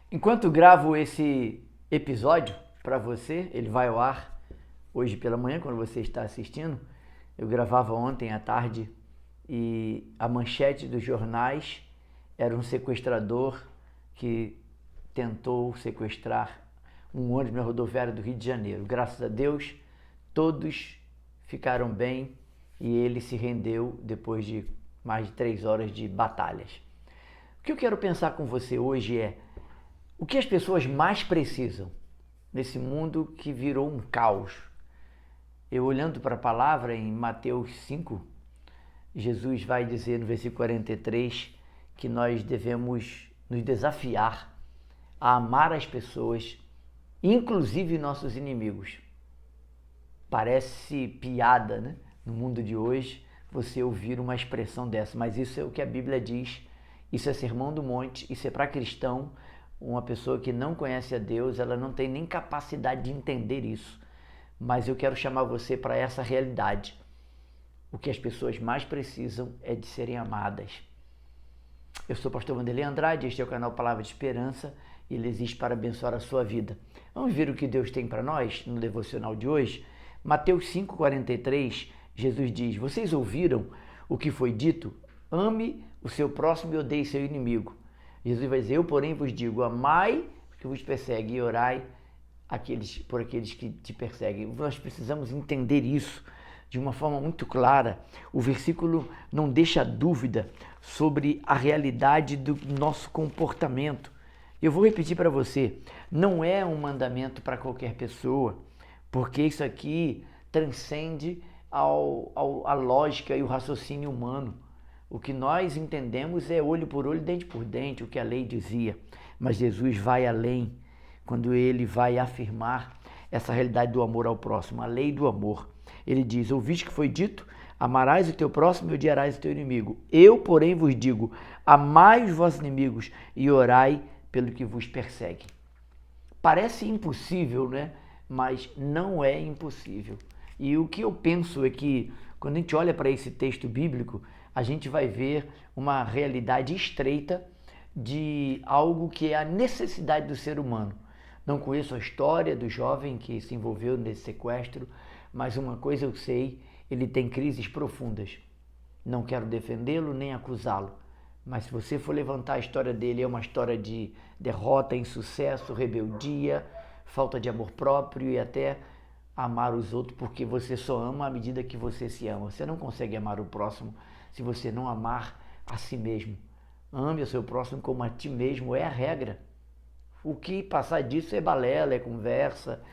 Enquanto gravo esse episódio para você, ele vai ao ar hoje pela manhã, quando você está assistindo. Eu gravava ontem à tarde e a manchete dos jornais era um sequestrador que tentou sequestrar um ônibus na rodoviária do Rio de Janeiro. Graças a Deus, todos ficaram bem e ele se rendeu depois de mais de 3 horas de batalhas. O que eu quero pensar com você hoje é o que as pessoas mais precisam nesse mundo que virou um caos. Eu olhando para a palavra em Mateus 5, Jesus vai dizer no versículo 43 que nós devemos nos desafiar a amar as pessoas, inclusive nossos inimigos. Parece piada, né? No mundo de hoje, você ouvir uma expressão dessa, mas isso é o que a Bíblia diz, isso é Sermão do Monte, isso é para cristão. Uma pessoa que não conhece a Deus, ela não tem nem capacidade de entender isso. Mas eu quero chamar você para essa realidade. O que as pessoas mais precisam é de serem amadas. Eu sou o pastor Wanderlei Andrade, este é o canal Palavra de Esperança e ele existe para abençoar a sua vida. Vamos ver o que Deus tem para nós no devocional de hoje? Mateus 5,43, Jesus diz: vocês ouviram o que foi dito? Ame o seu próximo e odeie seu inimigo. Jesus vai dizer: eu, porém, vos digo, amai os que vos perseguem e orai por aqueles que te perseguem. Nós precisamos entender isso de uma forma muito clara. O versículo não deixa dúvida sobre a realidade do nosso comportamento. Eu vou repetir para você, não é um mandamento para qualquer pessoa, porque isso aqui transcende a lógica e o raciocínio humano. O que nós entendemos é olho por olho, dente por dente, o que a lei dizia. Mas Jesus vai além quando ele vai afirmar essa realidade do amor ao próximo, a lei do amor. Ele diz: ouviste que foi dito, amarás o teu próximo e odiarás o teu inimigo. Eu, porém, vos digo, amai os vossos inimigos e orai pelo que vos persegue. Parece impossível, né? Mas não é impossível. E o que eu penso é que, quando a gente olha para esse texto bíblico, a gente vai ver uma realidade estreita de algo que é a necessidade do ser humano. Não conheço a história do jovem que se envolveu nesse sequestro, mas uma coisa eu sei, ele tem crises profundas. Não quero defendê-lo nem acusá-lo, mas se você for levantar a história dele, é uma história de derrota, insucesso, rebeldia, falta de amor próprio e até amar os outros, porque você só ama à medida que você se ama. Você não consegue amar o próximo se você não amar a si mesmo. Ame o seu próximo como a ti mesmo, é a regra. O que passar disso é balela, é conversa,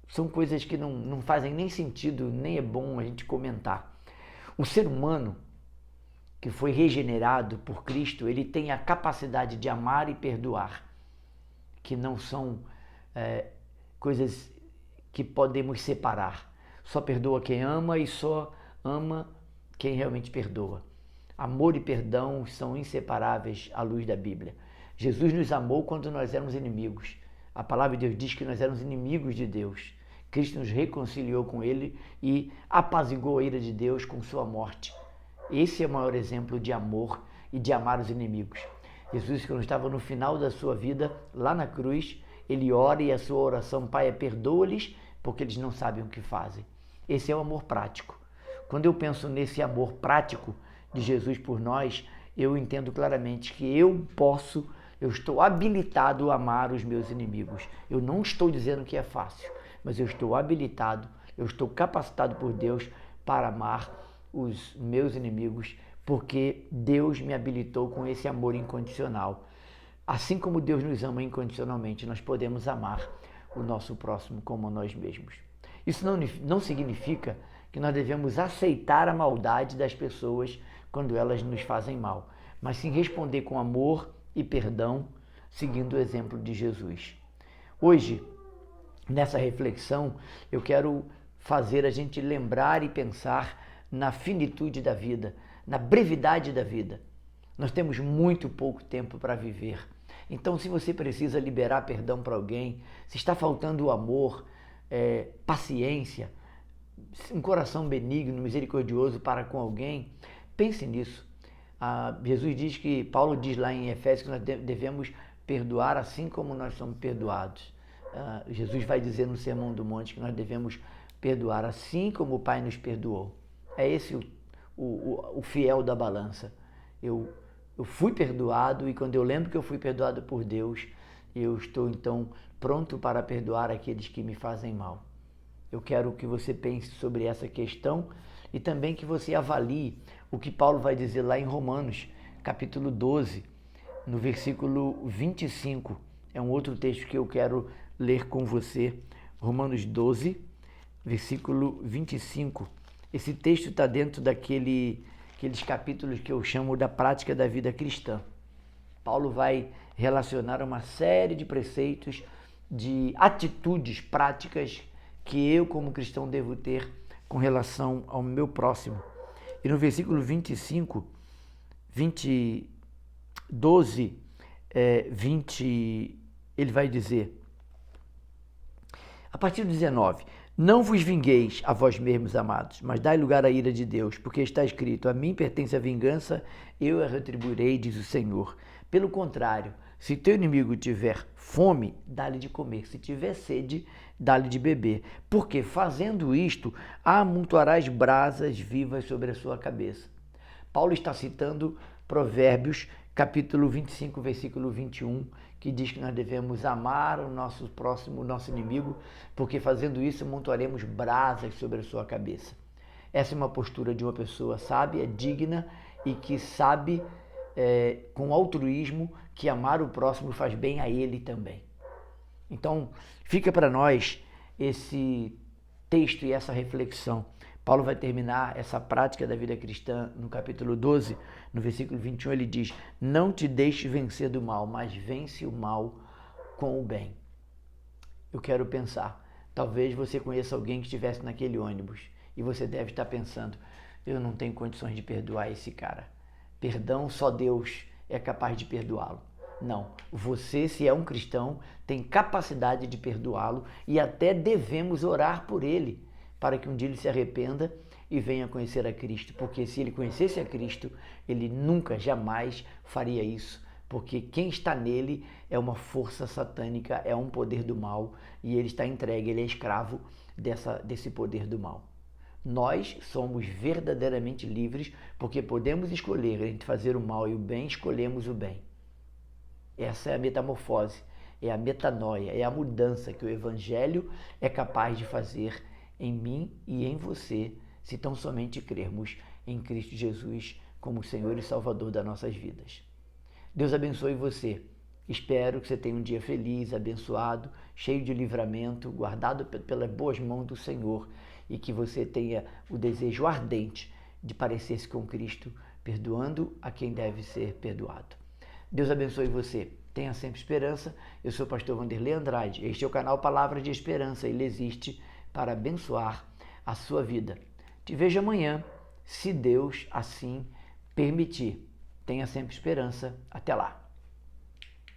são coisas que não fazem nem sentido, nem é bom a gente comentar. O ser humano que foi regenerado por Cristo, ele tem a capacidade de amar e perdoar, que não são coisas que podemos separar. Só perdoa quem ama e só ama quem realmente perdoa. Amor e perdão são inseparáveis à luz da Bíblia. Jesus nos amou quando nós éramos inimigos. A palavra de Deus diz que nós éramos inimigos de Deus. Cristo nos reconciliou com Ele e apaziguou a ira de Deus com sua morte. Esse é o maior exemplo de amor e de amar os inimigos. Jesus, quando estava no final da sua vida, lá na cruz, ele ora e a sua oração: Pai, perdoa-lhes, porque eles não sabem o que fazem. Esse é o amor prático. Quando eu penso nesse amor prático de Jesus por nós, eu entendo claramente que eu estou habilitado a amar os meus inimigos. Eu não estou dizendo que é fácil, mas eu estou habilitado, eu estou capacitado por Deus para amar os meus inimigos, porque Deus me habilitou com esse amor incondicional. Assim como Deus nos ama incondicionalmente, nós podemos amar o nosso próximo como a nós mesmos. Isso não significa que nós devemos aceitar a maldade das pessoas quando elas nos fazem mal, mas sim responder com amor e perdão, seguindo o exemplo de Jesus. Hoje, nessa reflexão, eu quero fazer a gente lembrar e pensar na finitude da vida, na brevidade da vida. Nós temos muito pouco tempo para viver. Então, se você precisa liberar perdão para alguém, se está faltando amor, paciência, um coração benigno, misericordioso para com alguém, pense nisso. Jesus diz que, Paulo diz lá em Efésios que nós devemos perdoar assim como nós somos perdoados. Jesus vai dizer no Sermão do Monte que nós devemos perdoar assim como o Pai nos perdoou. É esse o fiel da balança. Eu fui perdoado, e quando eu lembro que eu fui perdoado por Deus, eu estou então pronto para perdoar aqueles que me fazem mal. Eu quero que você pense sobre essa questão e também que você avalie o que Paulo vai dizer lá em Romanos, capítulo 12, no versículo 25. É um outro texto que eu quero ler com você. Romanos 12, versículo 25. Esse texto está dentro daqueles capítulos que eu chamo da prática da vida cristã. Paulo vai relacionar uma série de preceitos, de atitudes práticas que eu, como cristão, devo ter com relação ao meu próximo. E no versículo 25, 12, 20, ele vai dizer, a partir do 19, não vos vingueis a vós mesmos, amados, mas dai lugar à ira de Deus, porque está escrito, a mim pertence a vingança, eu a retribuirei, diz o Senhor. Pelo contrário, se teu inimigo tiver fome, dá-lhe de comer, se tiver sede, dá-lhe de beber, porque fazendo isto, amontoarás brasas vivas sobre a sua cabeça. Paulo está citando Provérbios, capítulo 25, versículo 21, que diz que nós devemos amar o nosso próximo, o nosso inimigo, porque fazendo isso amontoaremos brasas sobre a sua cabeça. Essa é uma postura de uma pessoa sábia, digna e que sabe, com altruísmo, que amar o próximo faz bem a ele também. Então, fica para nós esse texto e essa reflexão. Paulo vai terminar essa prática da vida cristã no capítulo 12, no versículo 21, ele diz, não te deixes vencer do mal, mas vence o mal com o bem. Eu quero pensar, talvez você conheça alguém que estivesse naquele ônibus e você deve estar pensando, eu não tenho condições de perdoar esse cara. Perdão, só Deus é capaz de perdoá-lo. Não, você, se é um cristão, tem capacidade de perdoá-lo e até devemos orar por ele, para que um dia ele se arrependa e venha conhecer a Cristo, porque se ele conhecesse a Cristo, ele nunca, jamais faria isso, porque quem está nele é uma força satânica, é um poder do mal, e ele está entregue, ele é escravo desse poder do mal. Nós somos verdadeiramente livres, porque podemos escolher entre fazer o mal e o bem, escolhemos o bem. Essa é a metamorfose, é a metanoia, é a mudança que o Evangelho é capaz de fazer em mim e em você, se tão somente crermos em Cristo Jesus como Senhor e Salvador das nossas vidas. Deus abençoe você. Espero que você tenha um dia feliz, abençoado, cheio de livramento, guardado pelas boas mãos do Senhor, e que você tenha o desejo ardente de parecer-se com Cristo, perdoando a quem deve ser perdoado. Deus abençoe você. Tenha sempre esperança. Eu sou o pastor Vanderlei Andrade. Este é o canal Palavra de Esperança. Ele existe para abençoar a sua vida. Te vejo amanhã, se Deus assim permitir. Tenha sempre esperança. Até lá.